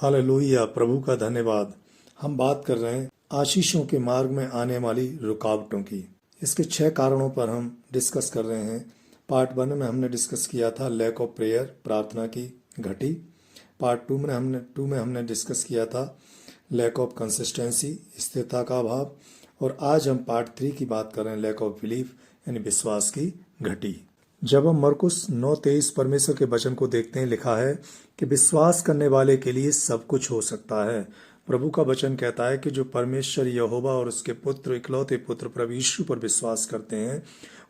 Hallelujah, प्रभु का धन्यवाद। हम बात कर रहे हैं आशीषों के मार्ग में आने वाली रुकावटों की। इसके 6 कारणों पर हम डिस्कस कर रहे हैं। पार्ट 1 में हमने डिस्कस किया था लैक ऑफ प्रेयर, प्रार्थना की घटी। पार्ट 2 में हमने डिस्कस किया था लैक ऑफ कंसिस्टेंसी, स्थिरता का अभाव। और आज हम पार्ट 3 की बात कर रहे हैं लैक ऑफ बिलीफ, यानी विश्वास की घटी। जब हम मरकुस 9:23 परमेश्वर के वचन को देखते हैं, लिखा है कि विश्वास करने वाले के लिए सब कुछ हो सकता है। प्रभु का वचन कहता है कि जो परमेश्वर यहोवा और उसके पुत्र, इकलौते पुत्र प्रभु यीशु पर विश्वास करते हैं,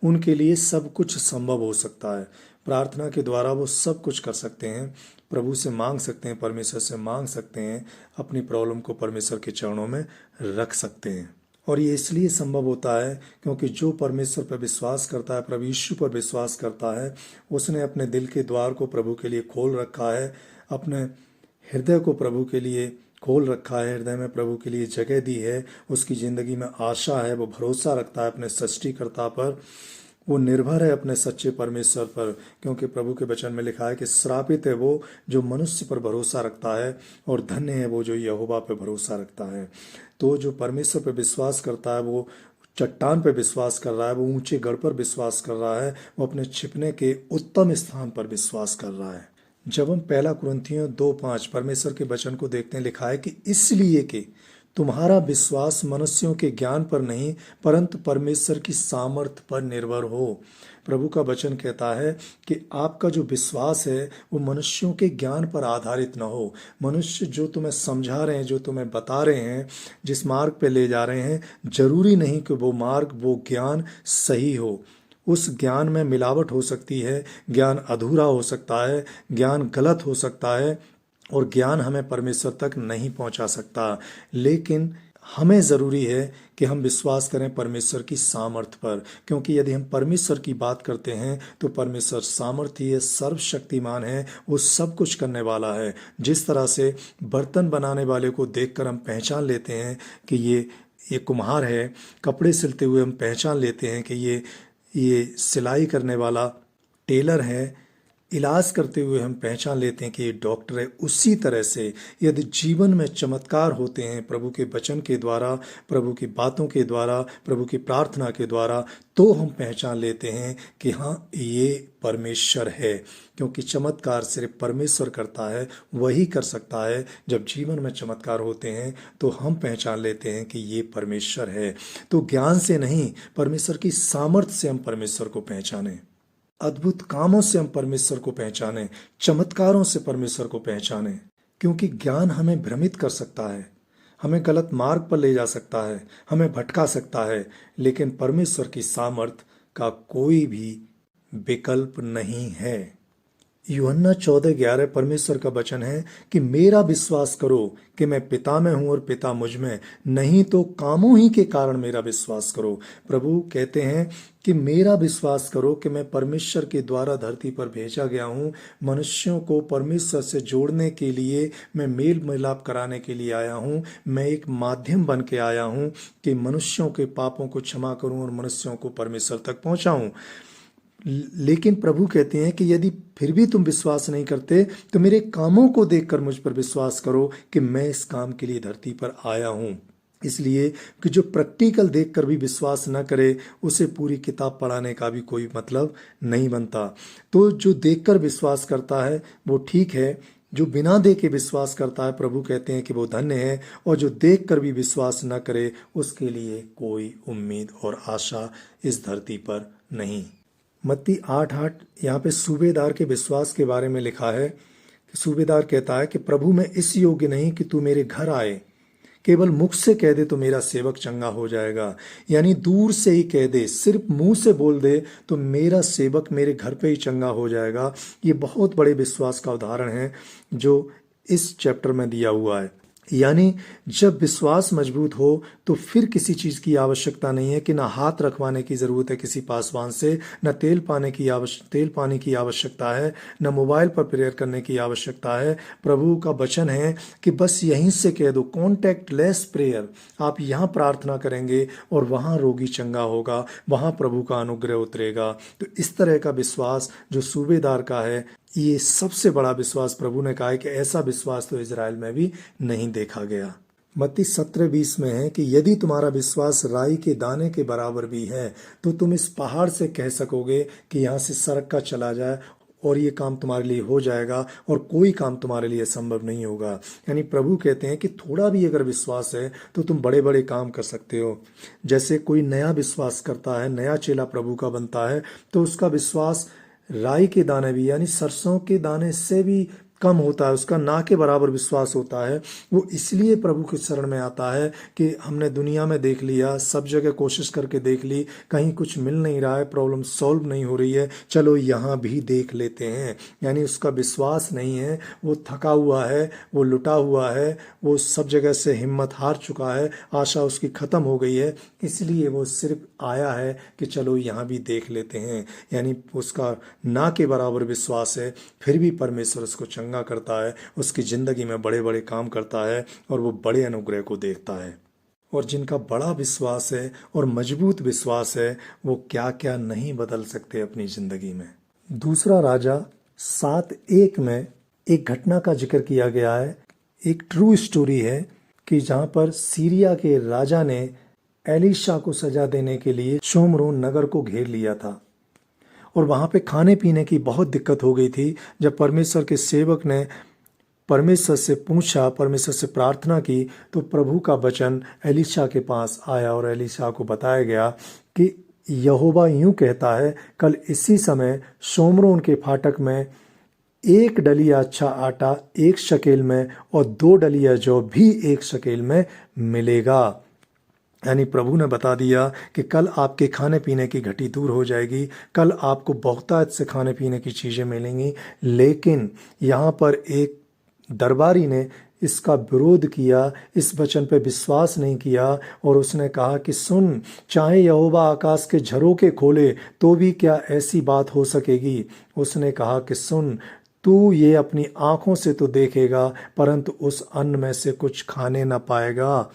उनके लिए सब कुछ संभव हो सकता है। प्रार्थना के द्वारा वो सब कुछ कर सकते हैं, प्रभु से मांग सकते हैं, परमेश्वर से मांग सकते हैं, अपनी प्रॉब्लम को परमेश्वर के चरणों में रख सकते हैं। और ये इसलिए संभव होता है क्योंकि जो परमेश्वर पर विश्वास करता है, प्रभु यीशु पर विश्वास करता है, उसने अपने दिल के द्वार को प्रभु के लिए खोल रखा है, अपने हृदय को प्रभु के लिए खोल रखा है, हृदय में प्रभु के लिए जगह दी है, उसकी ज़िंदगी में आशा है, वो भरोसा रखता है अपने सृष्टिकर्ता पर, वो निर्भर है अपने सच्चे परमेश्वर पर। क्योंकि प्रभु के वचन में लिखा है कि श्रापित है वो जो मनुष्य पर भरोसा रखता है और धन्य है वो जो यहोवा पर भरोसा रखता है। तो जो परमेश्वर पर विश्वास करता है, वो चट्टान पर विश्वास कर रहा है, वो ऊंचे गढ़ पर विश्वास कर रहा है, वो अपने छिपने के उत्तम स्थान पर विश्वास कर रहा है। जब हम 1 कुरिन्थियों 2:5 परमेश्वर के वचन को देखते हैं, लिखा है कि इसलिए कि तुम्हारा विश्वास मनुष्यों के ज्ञान पर नहीं परंतु परमेश्वर की सामर्थ्य पर निर्भर हो। प्रभु का वचन कहता है कि आपका जो विश्वास है वो मनुष्यों के ज्ञान पर आधारित न हो। मनुष्य जो तुम्हें समझा रहे हैं, जो तुम्हें बता रहे हैं, जिस मार्ग पे ले जा रहे हैं, जरूरी नहीं कि वो मार्ग, वो ज्ञान सही हो। उस ज्ञान में मिलावट हो सकती है, ज्ञान अधूरा हो सकता है, ज्ञान गलत हो सकता है और ज्ञान हमें परमेश्वर तक नहीं पहुंचा सकता। लेकिन हमें ज़रूरी है कि हम विश्वास करें परमेश्वर की सामर्थ्य पर, क्योंकि यदि हम परमेश्वर की बात करते हैं तो परमेश्वर सामर्थ्य है, सर्वशक्तिमान है, वो सब कुछ करने वाला है। जिस तरह से बर्तन बनाने वाले को देखकर हम पहचान लेते हैं कि ये कुम्हार है, कपड़े सिलते हुए हम पहचान लेते हैं कि ये सिलाई करने वाला टेलर है, इलाज करते हुए हम पहचान लेते हैं कि ये डॉक्टर है। उसी तरह से यदि जीवन में चमत्कार होते हैं प्रभु के वचन के द्वारा, प्रभु की बातों के द्वारा, प्रभु की प्रार्थना के द्वारा, तो हम पहचान लेते हैं कि हाँ, ये परमेश्वर है। क्योंकि चमत्कार सिर्फ परमेश्वर करता है, वही कर सकता है। जब जीवन में चमत्कार होते हैं तो हम पहचान लेते हैं कि ये परमेश्वर है। तो ज्ञान से नहीं, परमेश्वर की सामर्थ्य से हम परमेश्वर को पहचानें, अद्भुत कामों से हम परमेश्वर को पहचानें, चमत्कारों से परमेश्वर को पहचानें। क्योंकि ज्ञान हमें भ्रमित कर सकता है, हमें गलत मार्ग पर ले जा सकता है, हमें भटका सकता है, लेकिन परमेश्वर की सामर्थ का कोई भी विकल्प नहीं है। यूहन्ना 14:11 परमेश्वर का वचन है कि मेरा विश्वास करो कि मैं पिता में हूं और पिता मुझ में, नहीं तो कामों ही के कारण मेरा विश्वास करो। प्रभु कहते हैं कि मेरा विश्वास करो कि मैं परमेश्वर के द्वारा धरती पर भेजा गया हूं, मनुष्यों को परमेश्वर से जोड़ने के लिए, मैं मेल मिलाप कराने के लिए आया हूं। मैं एक माध्यम बन के आया हूं कि मनुष्यों के पापों को क्षमा करूं और मनुष्यों को परमेश्वर तक पहुंचाऊं। लेकिन प्रभु कहते हैं कि यदि फिर भी तुम विश्वास नहीं करते तो मेरे कामों को देखकर मुझ पर विश्वास करो कि मैं इस काम के लिए धरती पर आया हूं। इसलिए कि जो प्रैक्टिकल देखकर भी विश्वास न करे, उसे पूरी किताब पढ़ाने का भी कोई मतलब नहीं बनता। तो जो देखकर विश्वास करता है वो ठीक है, जो बिना देखे विश्वास करता है, प्रभु कहते हैं कि वो धन्य है। और जो देखकर भी विश्वास न करे, उसके लिए कोई उम्मीद और आशा इस धरती पर नहीं। मत्ती 8:8 यहाँ पे सूबेदार के विश्वास के बारे में लिखा है कि सूबेदार कहता है कि प्रभु मैं इस योग्य नहीं कि तू मेरे घर आए, केवल मुख से कह दे तो मेरा सेवक चंगा हो जाएगा। यानी दूर से ही कह दे, सिर्फ मुंह से बोल दे तो मेरा सेवक मेरे घर पे ही चंगा हो जाएगा। ये बहुत बड़े विश्वास का उदाहरण है जो इस चैप्टर में दिया हुआ है। यानी जब विश्वास मजबूत हो तो फिर किसी चीज की आवश्यकता नहीं है कि ना हाथ रखवाने की जरूरत है किसी पासवान से, न तेल पानी की आवश्यकता है, न मोबाइल पर प्रेयर करने की आवश्यकता है। प्रभु का वचन है कि बस यहीं से कह दो, कॉन्टैक्ट लेस प्रेयर। आप यहाँ प्रार्थना करेंगे और वहाँ रोगी चंगा होगा, वहाँ प्रभु का अनुग्रह उतरेगा। तो इस तरह का विश्वास जो सूबेदार का है, ये सबसे बड़ा विश्वास प्रभु ने कहा है कि ऐसा विश्वास तो इजराइल में भी नहीं देखा गया। मत्ती 17:20 में है कि यदि तुम्हारा विश्वास राई के दाने के बराबर भी है तो तुम इस पहाड़ से कह सकोगे कि यहाँ से सरक का चला जाए और ये काम तुम्हारे लिए हो जाएगा और कोई काम तुम्हारे लिए संभव नहीं होगा। यानी प्रभु कहते हैं कि थोड़ा भी अगर विश्वास है तो तुम बड़े बड़े काम कर सकते हो। जैसे कोई नया विश्वास करता है, नया चेला प्रभु का बनता है, तो उसका विश्वास राई के दाने भी यानी सरसों के दाने से भी कम होता है, उसका ना के बराबर विश्वास होता है। वो इसलिए प्रभु के शरण में आता है कि हमने दुनिया में देख लिया, सब जगह कोशिश करके देख ली, कहीं कुछ मिल नहीं रहा है, प्रॉब्लम सॉल्व नहीं हो रही है, चलो यहाँ भी देख लेते हैं। यानी उसका विश्वास नहीं है, वो थका हुआ है, वो लुटा हुआ है, वो सब जगह से हिम्मत हार चुका है, आशा उसकी खत्म हो गई है, इसलिए वो सिर्फ आया है कि चलो यहाँ भी देख लेते हैं। यानी उसका ना के बराबर विश्वास है, फिर भी परमेश्वर उसको चंगा करता है, उसकी जिंदगी में बड़े बड़े काम करता है और वो बड़े अनुग्रह को देखता है। और जिनका बड़ा विश्वास है और मजबूत विश्वास है वो क्या क्या नहीं बदल सकते अपनी जिंदगी में। दूसरा राजा 7:1 में एक घटना का जिक्र किया गया है, एक ट्रू स्टोरी है कि जहां पर सीरिया के राजा ने एलीशा को सजा देने के लिए शोमरोन नगर को घेर लिया था और वहां पे खाने पीने की बहुत दिक्कत हो गई थी। जब परमेश्वर के सेवक ने परमेश्वर से पूछा, परमेश्वर से प्रार्थना की, तो प्रभु का वचन एलीशा के पास आया और एलीशा को बताया गया कि यहोवा यूं कहता है, कल इसी समय शोमरोन के फाटक में 1 डलिया अच्छा आटा 1 शकेल में और 2 डलिया जौ भी 1 शकेल में मिलेगा। यानी प्रभु ने बता दिया कि कल आपके खाने पीने की घटी दूर हो जाएगी, कल आपको बहुतायत से खाने पीने की चीज़ें मिलेंगी। लेकिन यहाँ पर एक दरबारी ने इसका विरोध किया, इस वचन पे विश्वास नहीं किया और उसने कहा कि सुन, चाहे यहोवा आकाश के झरोखे खोले तो भी क्या ऐसी बात हो सकेगी। उसने कहा कि सुन, तू ये अपनी आंखों से तो देखेगा परंतु उस अन्न में से कुछ खाने न पाएगा।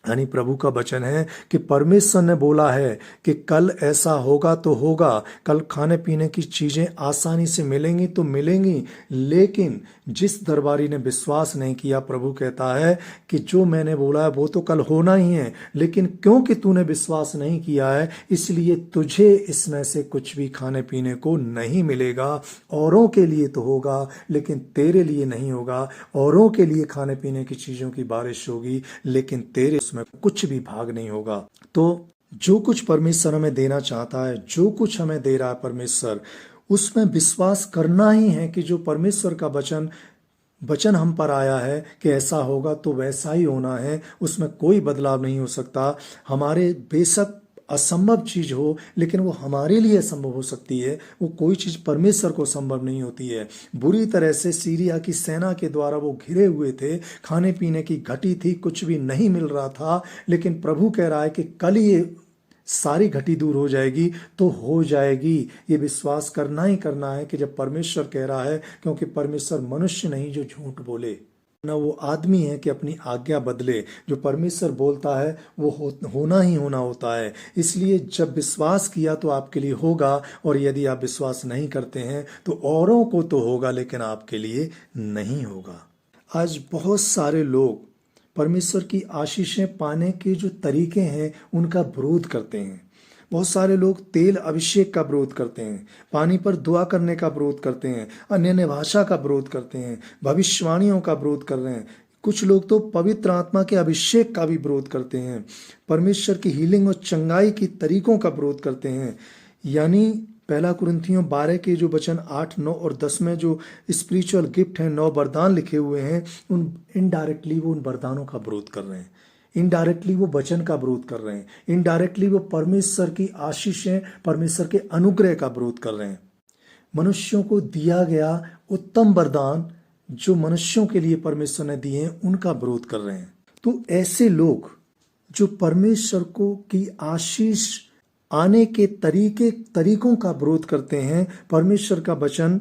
यानी प्रभु का वचन है कि परमेश्वर ने बोला है कि कल ऐसा होगा तो होगा, कल खाने पीने की चीज़ें आसानी से मिलेंगी तो मिलेंगी। लेकिन जिस दरबारी ने विश्वास नहीं किया, प्रभु कहता है कि जो मैंने बोला है वो तो कल होना ही है, लेकिन क्योंकि तूने विश्वास नहीं किया है इसलिए तुझे इसमें से कुछ भी खाने पीने को नहीं मिलेगा। औरों के लिए तो होगा लेकिन तेरे लिए नहीं होगा। औरों के लिए खाने पीने की चीज़ों की बारिश होगी लेकिन तेरे में कुछ भी भाग नहीं होगा। तो जो कुछ परमेश्वर हमें देना चाहता है, जो कुछ हमें दे रहा है परमेश्वर, उसमें विश्वास करना ही है कि जो परमेश्वर का वचन हम पर आया है कि ऐसा होगा तो वैसा ही होना है, उसमें कोई बदलाव नहीं हो सकता। हमारे बेशक असंभव चीज हो लेकिन वो हमारे लिए संभव हो सकती है, वो कोई चीज परमेश्वर को संभव नहीं होती है। बुरी तरह से सीरिया की सेना के द्वारा वो घिरे हुए थे, खाने पीने की घटी थी, कुछ भी नहीं मिल रहा था, लेकिन प्रभु कह रहा है कि कल ये सारी घटी दूर हो जाएगी तो हो जाएगी। ये विश्वास करना ही करना है कि जब परमेश्वर कह रहा है, क्योंकि परमेश्वर मनुष्य नहीं जो झूठ बोले, ना वो आदमी है कि अपनी आज्ञा बदले। जो परमेश्वर बोलता है वो होना ही होना होता है। इसलिए जब विश्वास किया तो आपके लिए होगा, और यदि आप विश्वास नहीं करते हैं तो औरों को तो होगा लेकिन आपके लिए नहीं होगा। आज बहुत सारे लोग परमेश्वर की आशीषें पाने के जो तरीके हैं उनका विरोध करते हैं। बहुत सारे लोग तेल अभिषेक का विरोध करते हैं, पानी पर दुआ करने का विरोध करते हैं, अन्य भाषा का विरोध करते हैं, भविष्यवाणियों का विरोध कर रहे हैं। कुछ लोग तो पवित्र आत्मा के अभिषेक का भी विरोध करते हैं, परमेश्वर की हीलिंग और चंगाई की तरीकों का विरोध करते हैं। यानी 1 कुरिन्थियों 12 के जो वचन 8, 9 और 10 में जो स्पिरिचुअल गिफ्ट हैं, 9 वरदान लिखे हुए हैं, उन इनडायरेक्टली वो उन वरदानों का विरोध कर रहे हैं, इनडायरेक्टली वो वचन का विरोध कर रहे हैं, इनडायरेक्टली वो परमेश्वर की आशीषें, परमेश्वर के अनुग्रह का विरोध कर रहे हैं। मनुष्यों को दिया गया उत्तम वरदान जो मनुष्यों के लिए परमेश्वर ने दिए हैं उनका विरोध कर रहे हैं। तो ऐसे लोग जो परमेश्वर को की आशीष आने के तरीकों का विरोध करते हैं, परमेश्वर का वचन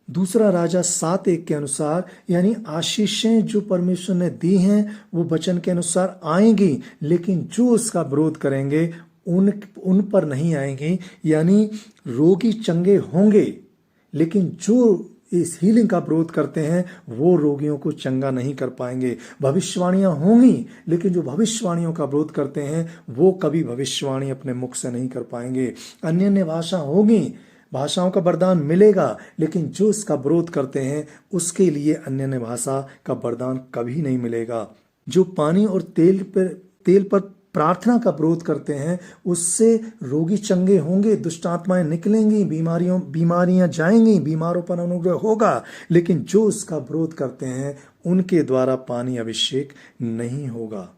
2 राजा 7:1 के अनुसार, यानी आशीषें जो परमेश्वर ने दी हैं वो वचन के अनुसार आएंगी, लेकिन जो उसका विरोध करेंगे उन पर नहीं आएंगी। यानी रोगी चंगे होंगे लेकिन जो इस हीलिंग का विरोध करते हैं वो रोगियों को चंगा नहीं कर पाएंगे। भविष्यवाणियां होंगी, लेकिन जो भविष्यवाणियों का विरोध करते हैं वो कभी भविष्यवाणी अपने मुख से नहीं कर पाएंगे। अन्य भाषा होगी, भाषाओं का वरदान मिलेगा, लेकिन जो इसका विरोध करते हैं उसके लिए अन्य भाषा का वरदान कभी नहीं मिलेगा। जो पानी और तेल पर प्रार्थना का विरोध करते हैं उससे रोगी चंगे होंगे, दुष्ट आत्माएं निकलेंगी, बीमारियां जाएंगी, बीमारों पर अनुग्रह होगा, लेकिन जो उसका विरोध करते हैं उनके द्वारा पानी अभिषेक नहीं होगा।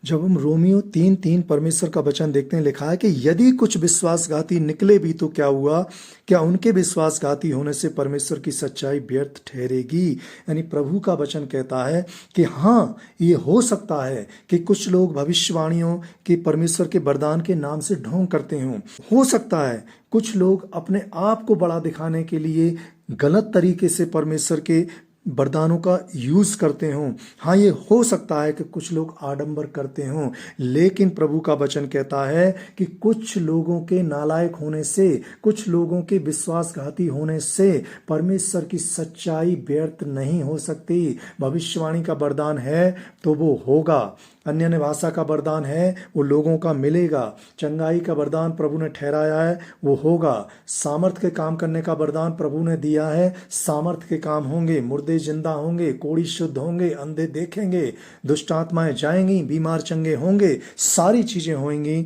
जब हम रोमियो 3:3 परमेश्वर का वचन देखते हैं, लिखा है कि यदि कुछ विश्वासघाती निकले भी तो क्या हुआ, क्या उनके विश्वासघाती होने से परमेश्वर की सच्चाई व्यर्थ ठहरेगी। यानी प्रभु का वचन कहता है कि हाँ, ये हो सकता है कि कुछ लोग भविष्यवाणियों के परमेश्वर के वरदान के नाम से ढोंग करते हों। हो सकता है कुछ लोग अपने आप को बड़ा दिखाने के लिए गलत तरीके से परमेश्वर के वरदानों का यूज करते हों। हाँ, ये हो सकता है कि कुछ लोग आडंबर करते हों, लेकिन प्रभु का वचन कहता है कि कुछ लोगों के नालायक होने से, कुछ लोगों के विश्वासघाती होने से परमेश्वर की सच्चाई व्यर्थ नहीं हो सकती। भविष्यवाणी का वरदान है तो वो होगा, अन्य भाषा का वरदान है वो लोगों का मिलेगा, चंगाई का वरदान प्रभु ने ठहराया है वो होगा, सामर्थ्य के काम करने का वरदान प्रभु ने दिया है, सामर्थ्य के काम होंगे, मुर्दे जिंदा होंगे, कोढ़ी शुद्ध होंगे, अंधे देखेंगे, दुष्ट आत्माएं जाएंगी, बीमार चंगे होंगे, सारी चीजें होंगी।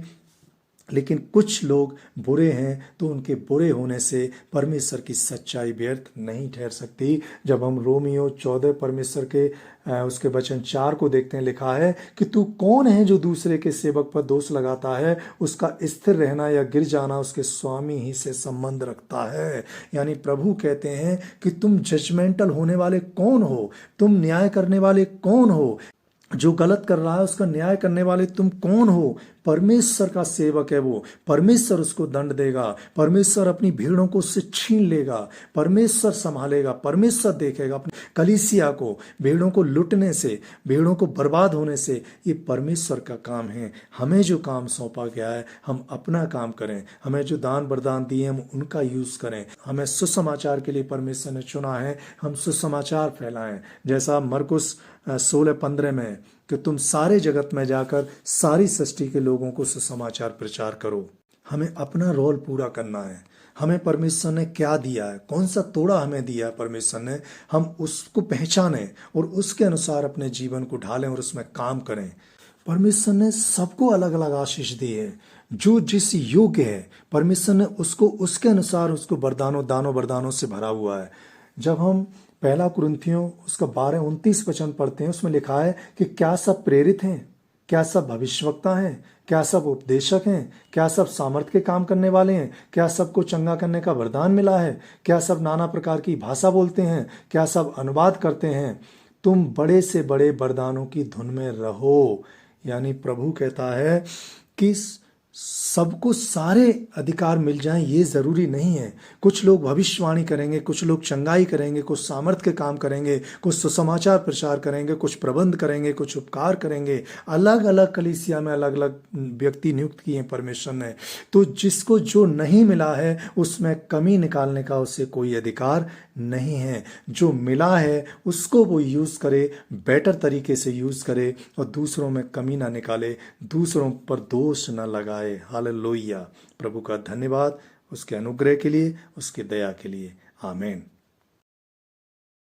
लेकिन कुछ लोग बुरे हैं तो उनके बुरे होने से परमेश्वर की सच्चाई व्यर्थ नहीं ठहर सकती। जब हम रोमियो 14 परमेश्वर के उसके वचन 4 को देखते हैं, लिखा है कि तू कौन है जो दूसरे के सेवक पर दोष लगाता है, उसका स्थिर रहना या गिर जाना उसके स्वामी ही से संबंध रखता है। यानी प्रभु कहते हैं कि तुम जजमेंटल होने वाले कौन हो, तुम न्याय करने वाले कौन हो, जो गलत कर रहा है उसका न्याय करने वाले तुम कौन हो। परमेश्वर का सेवक है वो, परमेश्वर उसको दंड देगा, परमेश्वर अपनी भीड़ों को उससे छीन लेगा, परमेश्वर संभालेगा, परमेश्वर देखेगा अपनी कलीसिया को भीड़ों को लुटने से, भीड़ों को बर्बाद होने से। ये परमेश्वर का काम है। हमें जो काम सौंपा गया है हम अपना काम करें, हमें जो दान वरदान दिए हम उनका यूज करें। हमें सुसमाचार के लिए परमेश्वर ने चुना है, हम सुसमाचार फैलाएं। जैसा मरकुस 16:15 में कि तुम सारे जगत में जाकर सारी सृष्टि के लोगों को सुसमाचार प्रचार करो। हमें अपना रोल पूरा करना है। हमें परमेश्वर ने क्या दिया है, कौन सा तोड़ा हमें दिया है परमेश्वर ने, हम उसको पहचानें और उसके अनुसार अपने जीवन को ढालें और उसमें काम करें। परमेश्वर ने सबको अलग अलग आशीष दी है, जो जिस योग्य है परमेश्वर ने उसको उसके अनुसार उसको दानों वरदानों से भरा हुआ है। जब हम 1 कुरिन्थियों उसका 12-29 वचन पढ़ते हैं, उसमें लिखा है कि क्या सब प्रेरित हैं, क्या सब भविष्यवक्ता हैं, क्या सब उपदेशक हैं, क्या सब सामर्थ्य के काम करने वाले हैं, क्या सबको चंगा करने का वरदान मिला है, क्या सब नाना प्रकार की भाषा बोलते हैं, क्या सब अनुवाद करते हैं। तुम बड़े से बड़े वरदानों की धुन में रहो। यानी प्रभु कहता है कि सबको सारे अधिकार मिल जाएं ये जरूरी नहीं है। कुछ लोग भविष्यवाणी करेंगे, कुछ लोग चंगाई करेंगे, कुछ सामर्थ्य के काम करेंगे, कुछ सुसमाचार प्रचार करेंगे, कुछ प्रबंध करेंगे, कुछ उपकार करेंगे। अलग अलग कलीसिया में अलग अलग व्यक्ति नियुक्त किए हैं परमेश्वर ने। तो जिसको जो नहीं मिला है उसमें कमी निकालने का उससे कोई अधिकार नहीं है। जो मिला है उसको वो यूज करे, बेटर तरीके से यूज करे और दूसरों में कमी ना निकाले, दूसरों पर दोष ना लगाए। हालेलुया। प्रभु का धन्यवाद उसके अनुग्रह के लिए, उसकी दया के लिए। आमीन।